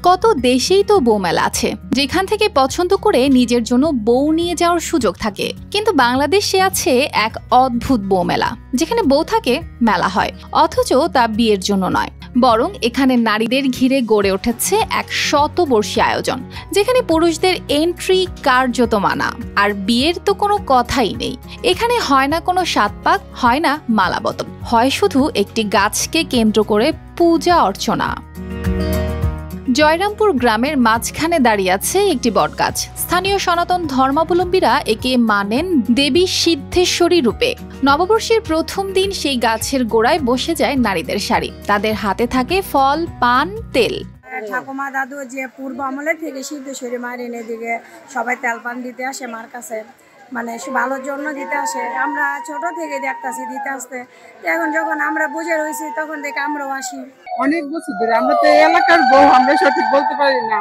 কত দেশেই তো বউ মেলা আছে, যেখান থেকে পছন্দ করে নিজের জন্য বউ নিয়ে যাওয়ার সুযোগ থাকে। কিন্তু বাংলাদেশে আছে এক অদ্ভুত বউ মেলা, যেখানে বউ থাকে মেলা হয়, অথচ তা বিয়ের জন্য নয়, বরং এখানে নারীদের ঘিরে গড়ে উঠেছে এক শতবর্ষী আয়োজন, যেখানে পুরুষদের এন্ট্রি কার্যত মানা, আর বিয়ের তো কোনো কথাই নেই। এখানে হয় না কোনো সাতপাক, হয় না মালাবদল, হয় শুধু একটি গাছকে কেন্দ্র করে পূজা অর্চনা। জয়রামপুর গ্রামের মাঝখানে দাঁড়িয়ে আছে একটি বটগাছ। স্থানীয় সনাতন ধর্মাবলম্বীরা একে মানেন দেবী সিদ্ধেশ্বরী রূপে। নববর্ষের প্রথম দিন সেই গাছের গোড়ায় বসে যায় নারীদের সারি, তাদের হাতে থাকে ফল, পান, তেল। ঠাকুমা দাদু যে পূর্ব আমলে থেকে সিদ্ধেশ্বরী মায়ের এনে দিকে সবাই তেল পান দিতে আসে মার কাছে, মানে ভালোর জন্য দিতে আসে। আমরা ছোট থেকে দেখতেছি দিতে আসতে, এখন যখন আমরা বুঝে রয়েছি তখন থেকে আমরাও আসি। অনেক বছর ধরে আমরা তো এলাকার বউ, আমরা সঠিক বলতে পারি না,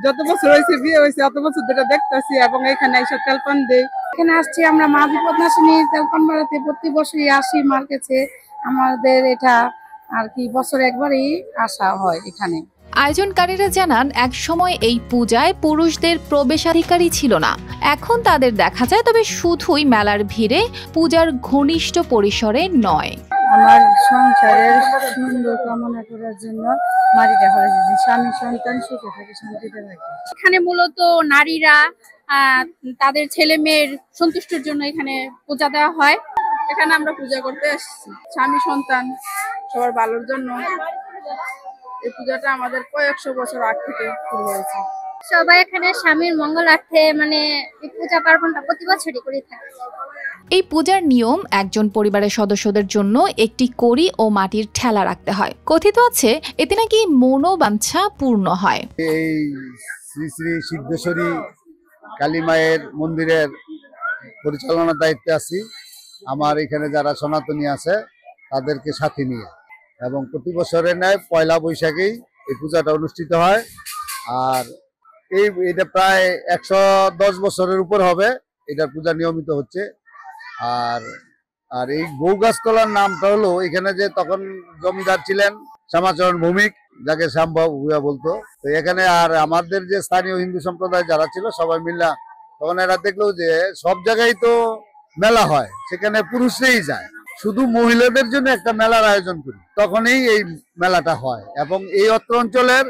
যত বছর হয়েছে বিয়ে হয়েছে অত বছর ধরে দেখতেছি এবং এখানে এইসব তেলপান দেই। এখানে আসছি আমরা মা বিপদনাশিনী তেলপান বাড়াতে, প্রতি বছরই আসি মার কাছে। আমাদের এটা আর কি বছর একবারই আসা হয় এখানে। আয়োজনকারীরা জানান, এক সময় এই পূজায় পুরুষদের প্রবেশাধিকারই ছিল না, এখন তাদের দেখা যায়, তবে শুধুই মেলার ভিড়ে, পূজার ঘনিষ্ঠ পরিসরে নয়। আমার সংসারের সুন্দর কামনা করার জন্য মারিটা হয়েছে, স্বামী সন্তান সুখে থাকে, শান্তিতে থাকে। এখানে মূলত নারীরা তাদের ছেলে মেয়ের সন্তুষ্টির জন্য এখানে পূজা দেওয়া হয়। এখানে আমরা পূজা করতে আসছি স্বামী সন্তান সবার ভালোর জন্য। এই পূজাটা আমাদের কয়েকশো বছর আগ থেকে শুরু হয়েছে। সবাই এখানে স্বামীর মঙ্গলার্থে এই পূজা পার্বণটা প্রতি বছরই করে থাকে। এই পূজার নিয়ম, একজন পরিবারের সদস্যদের জন্য একটি কড়ি ও মাটির ঠেলা রাখতে হয়। কথিত আছে এতে নাকি মনোবাঞ্ছা পূর্ণ হয়। এই শ্রী শ্রী সিদ্ধেশ্বরী কালী মায়ের মন্দিরের পরিচালনার দায়িত্বে আছি। আমার এখানে যারা সনাতনী আছে তাদেরকে সাথে নিয়ে, এবং প্রতি বছরের ন্যায় পয়লা বৈশাখেই এই পূজাটা অনুষ্ঠিত হয়। আর এটা প্রায় 110 বছরের উপর হবে এটার পূজা নিয়মিত হচ্ছে। আর এই বউ গাছতলার নামটা হলো, এখানে যে তখন জমিদার ছিলেন শ্যামাচরণ ভৌমিক, যাকে শ্যামবাবু ভূয়া বলতো। তো এখানে আর আমাদের যে স্থানীয় হিন্দু সম্প্রদায় যারা ছিল সবাই মিলে, তখন এরা দেখলো যে সব জায়গায় তো মেলা হয়, সেখানে পুরুষরাই যায়, শুধু মহিলাদের জন্য একটা মেলার আয়োজন করি। তখনই এই মেলাটা হয়, এবং এই অত্র অঞ্চলের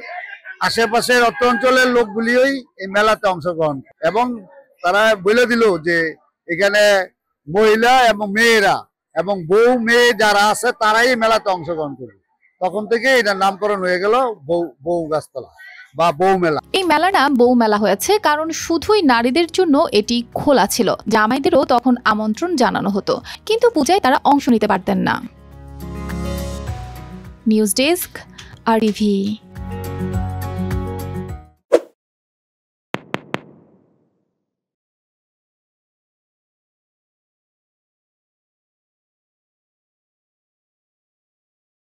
আশেপাশের অত্র অঞ্চলের লোকগুলিও এই মেলাতে অংশগ্রহণ, এবং তারা বলে দিল যে এখানে মহিলা এবং মেয়েরা এবং বউ মেয়ে যারা আছে তারাই এই মেলাতে অংশগ্রহণ করবে। তখন থেকে এটার নামকরণ হয়ে গেল বউ গাছতলা বা বউ মেলা। এই মেলার নাম বউ মেলা হয়েছে কারণ শুধুই নারীদের জন্য এটি খোলা ছিল, জামাইদেরও তখন আমন্ত্রণ জানানো হতো, কিন্তু পূজায় তারা অংশ নিতে পারতেন না। News desk, RTV।